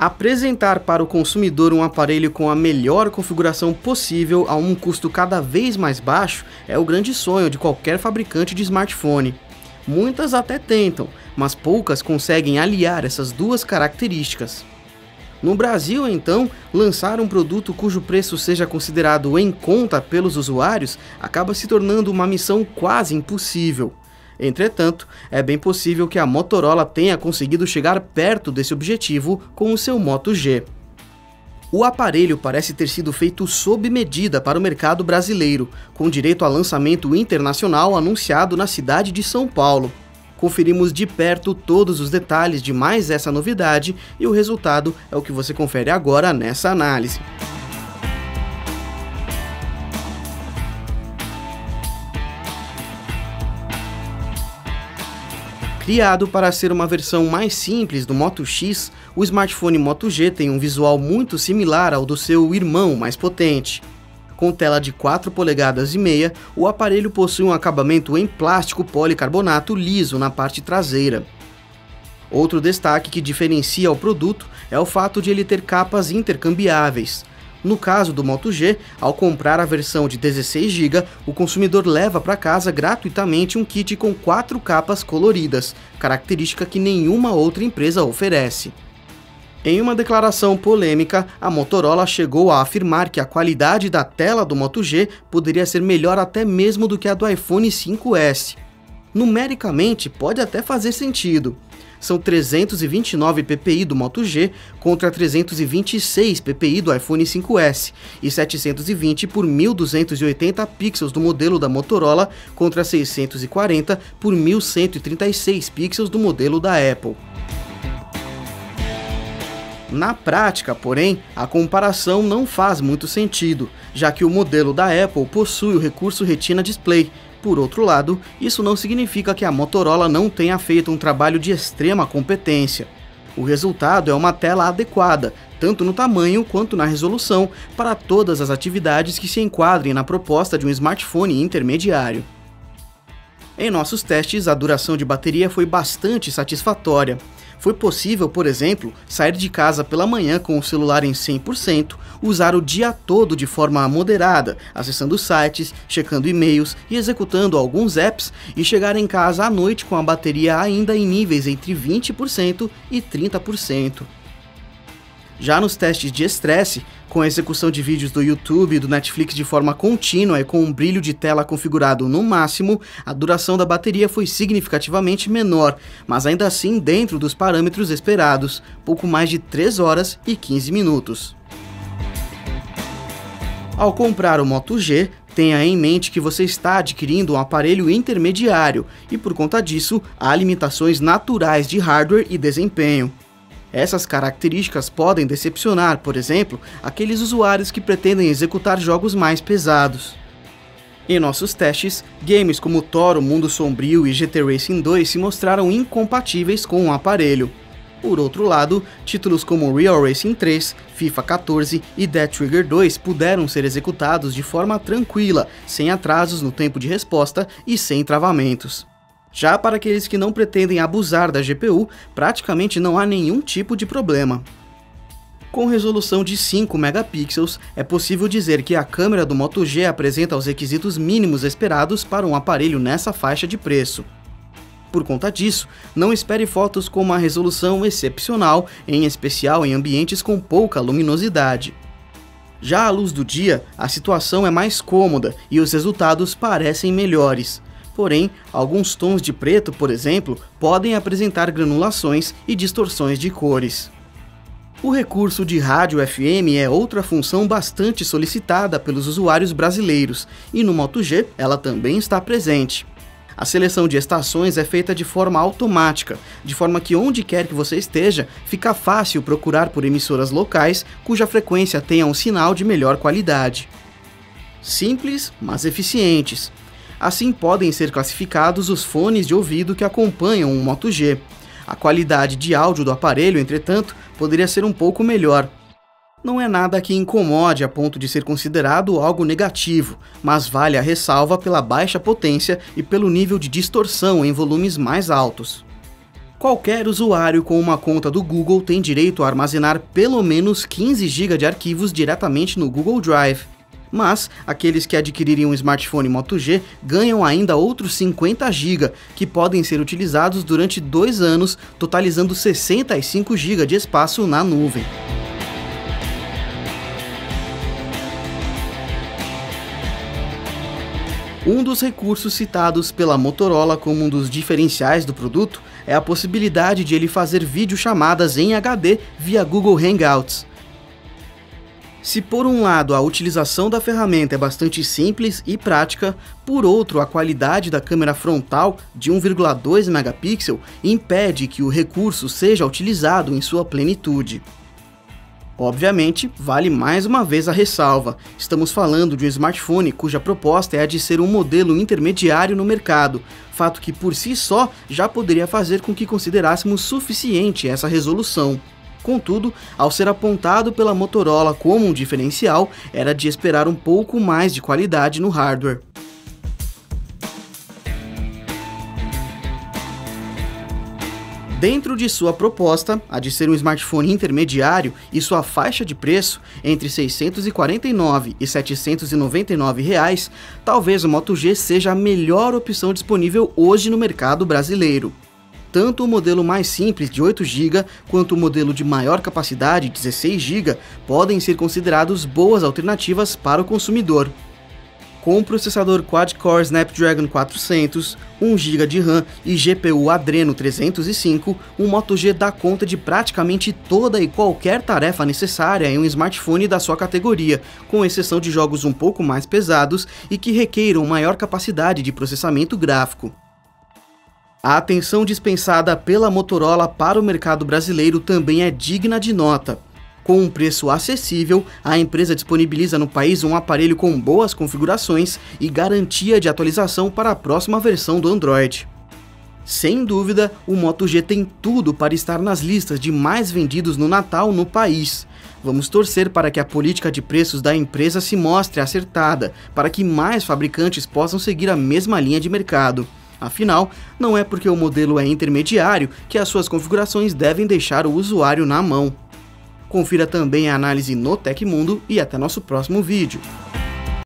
Apresentar para o consumidor um aparelho com a melhor configuração possível a um custo cada vez mais baixo é o grande sonho de qualquer fabricante de smartphone. Muitas até tentam, mas poucas conseguem aliar essas duas características. No Brasil, então, lançar um produto cujo preço seja considerado em conta pelos usuários acaba se tornando uma missão quase impossível. Entretanto, é bem possível que a Motorola tenha conseguido chegar perto desse objetivo com o seu Moto G. O aparelho parece ter sido feito sob medida para o mercado brasileiro, com direito a lançamento internacional anunciado na cidade de São Paulo. Conferimos de perto todos os detalhes de mais essa novidade e o resultado é o que você confere agora nessa análise. Criado para ser uma versão mais simples do Moto X, o smartphone Moto G tem um visual muito similar ao do seu irmão mais potente. Com tela de 4,5 polegadas, o aparelho possui um acabamento em plástico policarbonato liso na parte traseira. Outro destaque que diferencia o produto é o fato de ele ter capas intercambiáveis. No caso do Moto G, ao comprar a versão de 16 GB, o consumidor leva para casa gratuitamente um kit com 4 capas coloridas, característica que nenhuma outra empresa oferece. Em uma declaração polêmica, a Motorola chegou a afirmar que a qualidade da tela do Moto G poderia ser melhor até mesmo do que a do iPhone 5S. Numericamente, pode até fazer sentido. São 329 ppi do Moto G contra 326 ppi do iPhone 5S e 720 por 1280 pixels do modelo da Motorola contra 640 por 1136 pixels do modelo da Apple. Na prática, porém, a comparação não faz muito sentido, já que o modelo da Apple possui o recurso Retina Display. Por outro lado, isso não significa que a Motorola não tenha feito um trabalho de extrema competência. O resultado é uma tela adequada, tanto no tamanho quanto na resolução, para todas as atividades que se enquadrem na proposta de um smartphone intermediário. Em nossos testes, a duração de bateria foi bastante satisfatória. Foi possível, por exemplo, sair de casa pela manhã com o celular em 100%, usar o dia todo de forma moderada, acessando sites, checando e-mails e executando alguns apps, e chegar em casa à noite com a bateria ainda em níveis entre 20% e 30%. Já nos testes de estresse, com a execução de vídeos do YouTube e do Netflix de forma contínua e com um brilho de tela configurado no máximo, a duração da bateria foi significativamente menor, mas ainda assim dentro dos parâmetros esperados, pouco mais de 3 horas e 15 minutos. Ao comprar o Moto G, tenha em mente que você está adquirindo um aparelho intermediário e, por conta disso, há limitações naturais de hardware e desempenho. Essas características podem decepcionar, por exemplo, aqueles usuários que pretendem executar jogos mais pesados. Em nossos testes, games como Thor: O Mundo Sombrio e GT Racing 2 se mostraram incompatíveis com o aparelho. Por outro lado, títulos como Real Racing 3, FIFA 14 e Death Trigger 2 puderam ser executados de forma tranquila, sem atrasos no tempo de resposta e sem travamentos. Já para aqueles que não pretendem abusar da GPU, praticamente não há nenhum tipo de problema. Com resolução de 5 megapixels, é possível dizer que a câmera do Moto G apresenta os requisitos mínimos esperados para um aparelho nessa faixa de preço. Por conta disso, não espere fotos com uma resolução excepcional, em especial em ambientes com pouca luminosidade. Já à luz do dia, a situação é mais cômoda e os resultados parecem melhores. Porém, alguns tons de preto, por exemplo, podem apresentar granulações e distorções de cores. O recurso de rádio FM é outra função bastante solicitada pelos usuários brasileiros, e no Moto G ela também está presente. A seleção de estações é feita de forma automática, de forma que onde quer que você esteja, fica fácil procurar por emissoras locais cuja frequência tenha um sinal de melhor qualidade. Simples, mas eficientes. Assim podem ser classificados os fones de ouvido que acompanham o Moto G. A qualidade de áudio do aparelho, entretanto, poderia ser um pouco melhor. Não é nada que incomode a ponto de ser considerado algo negativo, mas vale a ressalva pela baixa potência e pelo nível de distorção em volumes mais altos. Qualquer usuário com uma conta do Google tem direito a armazenar pelo menos 15 GB de arquivos diretamente no Google Drive. Mas aqueles que adquirirem um smartphone Moto G ganham ainda outros 50 GB, que podem ser utilizados durante 2 anos, totalizando 65 GB de espaço na nuvem. Um dos recursos citados pela Motorola como um dos diferenciais do produto é a possibilidade de ele fazer videochamadas em HD via Google Hangouts. Se por um lado a utilização da ferramenta é bastante simples e prática, por outro a qualidade da câmera frontal de 1,2 megapixel impede que o recurso seja utilizado em sua plenitude. Obviamente, vale mais uma vez a ressalva, estamos falando de um smartphone cuja proposta é a de ser um modelo intermediário no mercado, fato que por si só já poderia fazer com que considerássemos suficiente essa resolução. Contudo, ao ser apontado pela Motorola como um diferencial, era de esperar um pouco mais de qualidade no hardware. Dentro de sua proposta, a de ser um smartphone intermediário e sua faixa de preço entre R$ 649 e R$ 799, talvez o Moto G seja a melhor opção disponível hoje no mercado brasileiro. Tanto o modelo mais simples de 8 GB quanto o modelo de maior capacidade, 16 GB, podem ser considerados boas alternativas para o consumidor. Com um processador quad-core Snapdragon 400, 1 GB de RAM e GPU Adreno 305, o Moto G dá conta de praticamente toda e qualquer tarefa necessária em um smartphone da sua categoria, com exceção de jogos um pouco mais pesados e que requeiram maior capacidade de processamento gráfico. A atenção dispensada pela Motorola para o mercado brasileiro também é digna de nota. Com um preço acessível, a empresa disponibiliza no país um aparelho com boas configurações e garantia de atualização para a próxima versão do Android. Sem dúvida, o Moto G tem tudo para estar nas listas de mais vendidos no Natal no país. Vamos torcer para que a política de preços da empresa se mostre acertada, para que mais fabricantes possam seguir a mesma linha de mercado. Afinal, não é porque o modelo é intermediário que as suas configurações devem deixar o usuário na mão. Confira também a análise no Tecmundo e até nosso próximo vídeo.